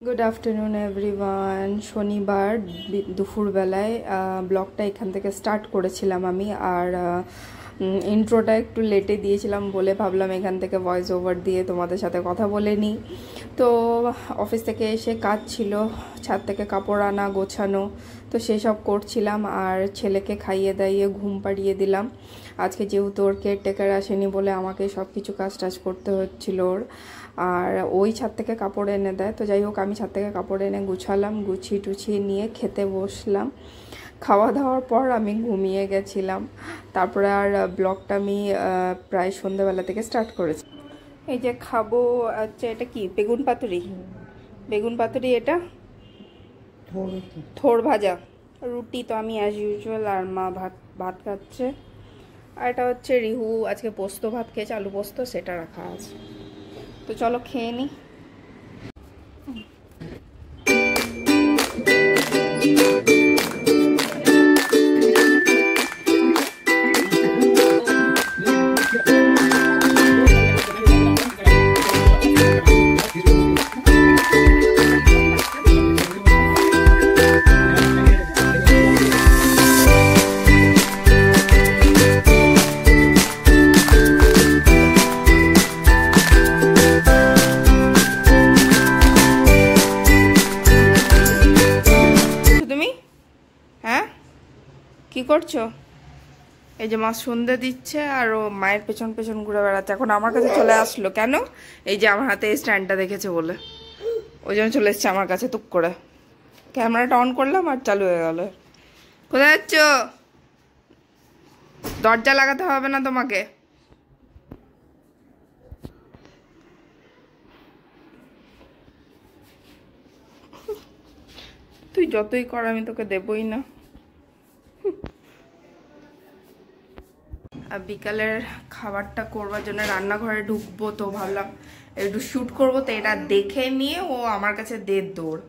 Good afternoon everyone. শনিবার দুপুরবেলায় ব্লগটা এখান থেকে স্টার্ট করেছিলাম আমি, আর ইন্ট্রোটা একটু লেটে দিয়েছিলাম বলে ভাবলাম এখান থেকে ভয়েস ওভার দিয়ে তোমাদের সাথে কথা বলে নিই। তো অফিস থেকে এসে কাজ ছিল, ছাদ থেকে কাপড় আনা গোছানো, তো সেসব করছিলাম আর ছেলেকে খাইয়ে দাইয়ে ঘুম পাড়িয়ে দিলাম। আজকে যেহেতু ওর কেয়ারটেকার আসেনি বলে আমাকে সব কিছু কাজ টাজ করতে হচ্ছিল ওর, আর ওই ছাদ থেকে কাপড় এনে দেয়। তো যাই হোক, আমি ছাদ থেকে কাপড় এনে গুছালাম, গুছিয়ে টুছিয়ে নিয়ে খেতে বসলাম। খাওয়া দাওয়ার পর আমি ঘুমিয়ে গেছিলাম। তারপরে আর ব্লগটা আমি প্রায় সন্ধ্যাবেলা থেকে স্টার্ট করেছি। এই যে খাবো, আচ্ছা এটা কি বেগুন পাতুরি? বেগুন পাতুরি, এটা থোড় ভাজা, রুটি তো আমি অ্যাজ ইউজুয়াল, আর মা ভাত খাচ্ছে। আর এটা হচ্ছে রিহু আজকে পোস্ত ভাত খেয়েছে, আলু পোস্ত, সেটা রাখা আছে। তো চলো খেয়ে নিই। কি করছো? এই যে মা সন্ধ্যে দিচ্ছে আর ও মায়ের পেছন পেছন ঘুরে বেড়াচ্ছে। এখন আমার কাছে চলে আসলো কেন? এই যে আমার হাতে এই স্ট্যান্ডটা দেখেছে বলে ওই জন্য চলে এসছে আমার কাছে টুক করে। ক্যামেরাটা অন করলাম আর চালু হয়ে গেল। কোথায় যাচ্ছ? দরজা লাগাতে হবে না তোমাকে। তুই যতই কর আমি তোকে দেবই না। বিকালের খাবারটা করবার জন্য রান্নাঘরে ঢুকবো, তো ভাবলাম একটু শ্যুট করবো, তো এটা দেখে নিয়ে ও আমার কাছে দেড় দৌড়।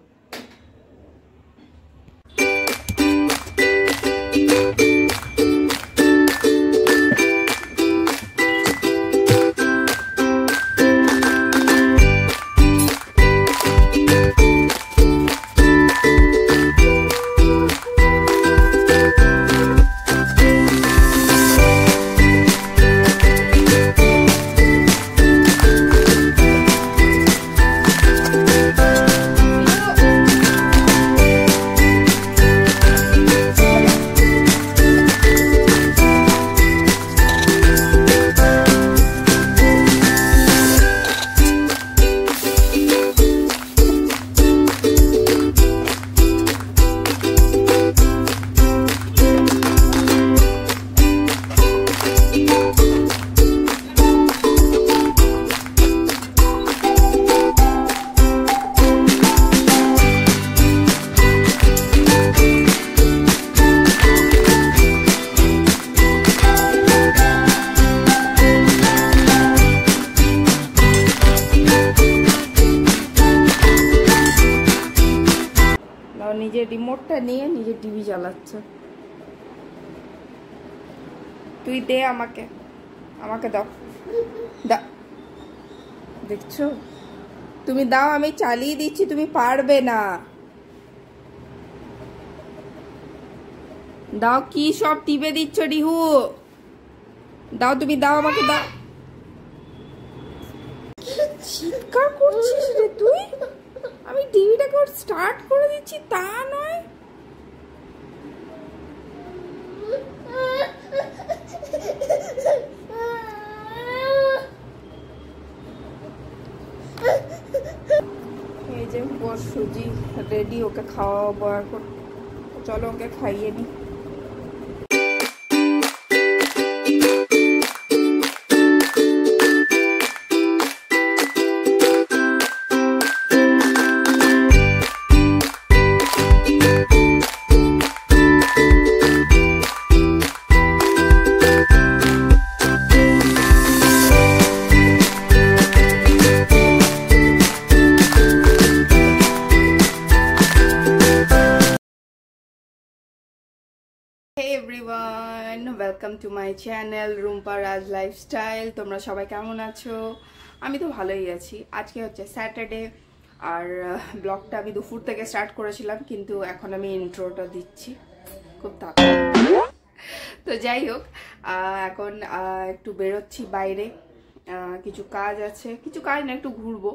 নিজের রিমোটটা নিয়ে নিজের টিভি চালাচ্ছে। তুই দে আমাকে, আমাকে দাও, দাও। দেখছো, তুমি দাও, আমি চালিয়ে দিচ্ছি, তুমি পারবে না। দাও, কি সব টিপে দিচ্ছ রিহু? দাও, তুমি দাও, আমাকে দাও। কি চিৎকার করছিস রে তুই? আমি টিভিটাকে স্টার্ট করে দিচ্ছি, তা নয়। এই যে সুজি রেডি, ওকে খাওয়াবো এখন। চলো ওকে খাইয়ে নি। Hey everyone, welcome to my channel Rumpa Raj lifestyle. তোমরা সবাই কেমন আছো? আমি তো ভালোই আছি। আজকে হচ্ছে স্যাটারডে, আর ব্লগটা আমি দুপুর থেকে স্টার্ট করেছিলাম, কিন্তু এখন আমি ইন্ট্রোটা দিচ্ছি খুব তাড়াতাড়ি। তো যাই হোক, এখন একটু বেরোচ্ছি বাইরে, কিছু কাজ আছে, কিছু কাজ না, একটু ঘুরবো।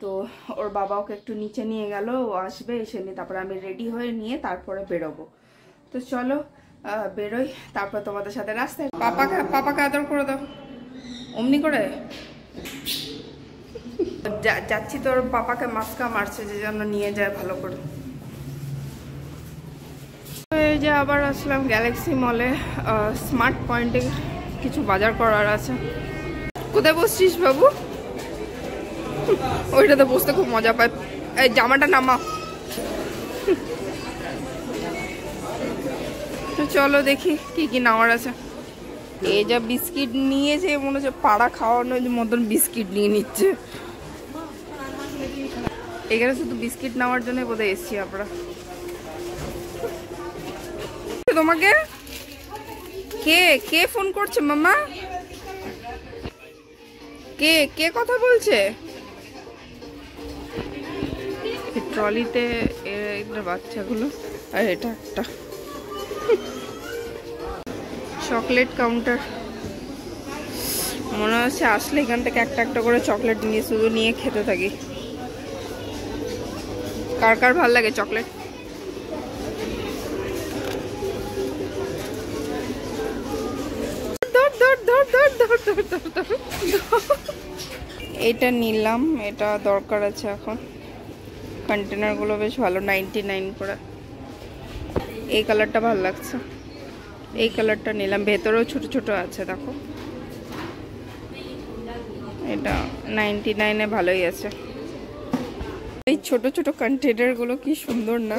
তো ওর বাবা ওকে একটু নিচে নিয়ে গেল, ও আসবে, এসে নিয়ে তারপরে আমি রেডি হয়ে নিয়ে তারপরে বেরোবো। তো চলো বেরোই, তারপর তোমাদের সাথে রাস্তায়। পাপাকে আদর করে দাও অমনি করে। যাচ্ছি, তোর পাপাকে মাস্কা মারছে, যে জন্য নিয়ে যায় ভালো করে। এই যে আবার আসলাম গ্যালাক্সি মলে, স্মার্ট পয়েন্টে কিছু বাজার করার আছে। কোথায় বসছিস বাবু? ওইটাতে বসতে খুব মজা পায়। এই জামাটা নামা। চলো দেখি কি কি নেওয়ার আছে। এই যা বিস্কিট নিয়েছে, মনে হচ্ছে পাড়া খাওয়ানোর মতন বিস্কিট নিয়ে নিচ্ছে। এখানে শুধু বিস্কিট নেওয়ার জন্য বোধহয় এসছি আমরা। তোমাকে কে কে ফোন করছে মামা? কে কে কথা বলছে? ট্রলিতে বাচ্চাগুলো, আর এটা একটা চকলেট কাউন্টার। মনে হচ্ছে আসলে এখান থেকে একটা একটা করে চকলেট নিয়ে শুধু নিয়ে খেতে থাকি। কার কার ভাল লাগে চকলেট? এটা নিলাম, এটা দরকার আছে এখন। কন্টেনার গুলো বেশ ভালো, 99 করে। এই কালারটা ভালো লাগছে, এই কালারটা নিলাম। ভেতরেও ছোট ছোট আছে, দেখো। এটা 99-এ ভালোই আছে। এই ছোট ছোট কন্টেনার গুলো কি সুন্দর না?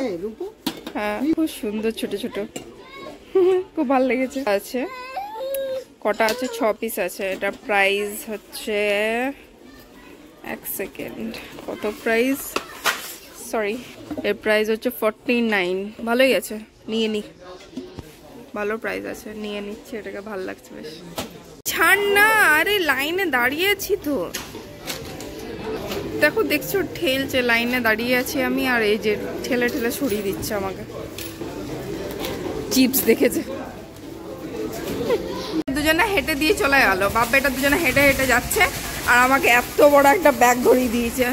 হ্যাঁ, খুব সুন্দর, ছোট ছোট, খুব ভালো লেগেছে। আছে কটা আছে? 6 পিস আছে। এটা প্রাইস হচ্ছে, এক সেকেন্ড, কত প্রাইস? সরি, এর প্রাইস হচ্ছে 49। ভালোই আছে, নিয়ে নি। ভালো প্রাইস আছে, নিয়ে নিচ্ছি। এটাকে ভালো লাগছে বেশ। ছাড় না, আরে লাইনে দাঁড়িয়েছি তো। দেখো, দেখছো ঠেলছে, লাইনে দাঁড়িয়ে আছি আমি, আর এই যে ঠেলে ঠেলে সরিয়ে দিচ্ছে আমাকে। চিপস দেখেছে। দুজনে হেঁটে দিয়ে চলে গেল, বাপ বেটা দুজনে হেঁটে হেঁটে যাচ্ছে, আর আমাকে এত বড় একটা ব্যাগ ধরিয়ে দিয়েছে।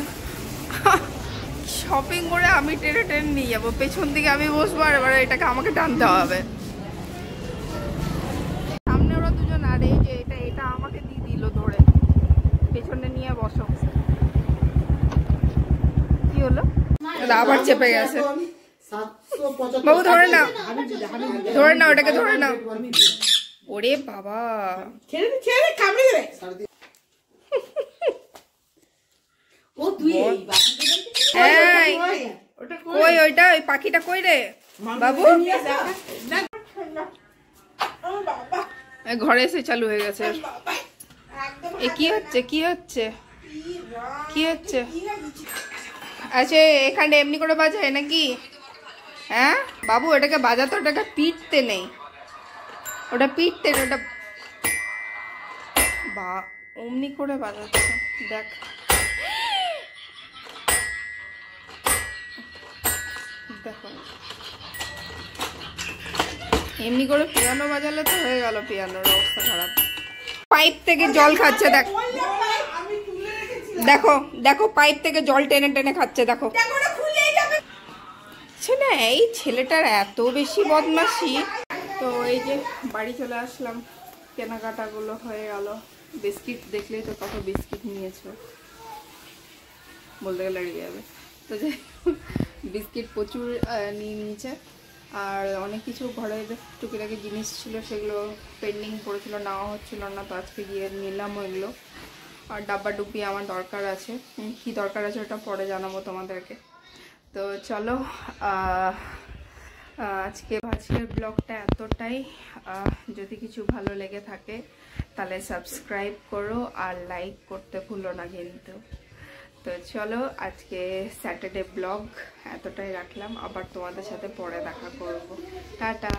শপিং করে আমি টেনে টেনে নিয়ে যাবো, পেছন দিকে আমি বসবো, আর এবার এটাকে আমাকে টানতে হবে। সামনে ওরা দুজন, আর এই যে এটা এটা আমাকে দিয়ে দিল ধরে, পেছনে নিয়ে বসো। কি হলো? আবার চেপে গেছে। বাবু ধরে নাও, ধরে নাও, ওটাকে ধরে নাও। ওরে বাবা, কই ওইটা, ওই পাখিটা কই রে বাবু? ঘরে এসে চালু হয়ে গেছে। এ কি হচ্ছে, কি হচ্ছে, কি হচ্ছে? আচ্ছা, এখানে এমনি করে বাজায় নাকি? হ্যাঁ বাবু, ওটাকে বাজাতো, ওটাকে পিটতে নেই, ওটা পিটতে নেই, ওটা বা অমনি করে বাজাচ্ছে। দেখ, দেখো, এমনি করে পিয়ানো বাজালে তো হয়ে গেল, পিয়ানোর অবস্থা খারাপ। পাইপ থেকে জল খাচ্ছে, দেখ, দেখো দেখো, পাইপ থেকে জল টেনে টেনে খাচ্ছে, দেখো। না, এই ছেলেটার এত বেশি বদমাশি। তো এই যে বাড়ি চলে আসলাম, কেনাকাটাগুলো হয়ে গেল। বিস্কিট দেখলেই তো কত বিস্কিট নিয়েছো, বলতে গেলে লেগে যাবে। তো যে বিস্কিট প্রচুর নিয়ে নিয়েছে, আর অনেক কিছু ঘরে টুকিটাকি জিনিস ছিল, সেগুলো পেন্ডিং পড়েছিল, নেওয়া হচ্ছিল না। তো আজকে গিয়ে নিলাম ওইগুলো। আর ডাব্বা ডুব্বি আমার দরকার আছে, কি দরকার আছে ওটা পরে জানাবো তোমাদেরকে। তো চলো, আজকের ব্লগটা এতটাই। যদি কিছু ভালো লেগে থাকে তাহলে সাবস্ক্রাইব করো, আর লাইক করতে ভুলো না কিন্তু। তো চলো, আজকে স্যাটারডে ব্লগ এতটাই রাখলাম, আবার তোমাদের সাথে পরে দেখা করব। টাটা।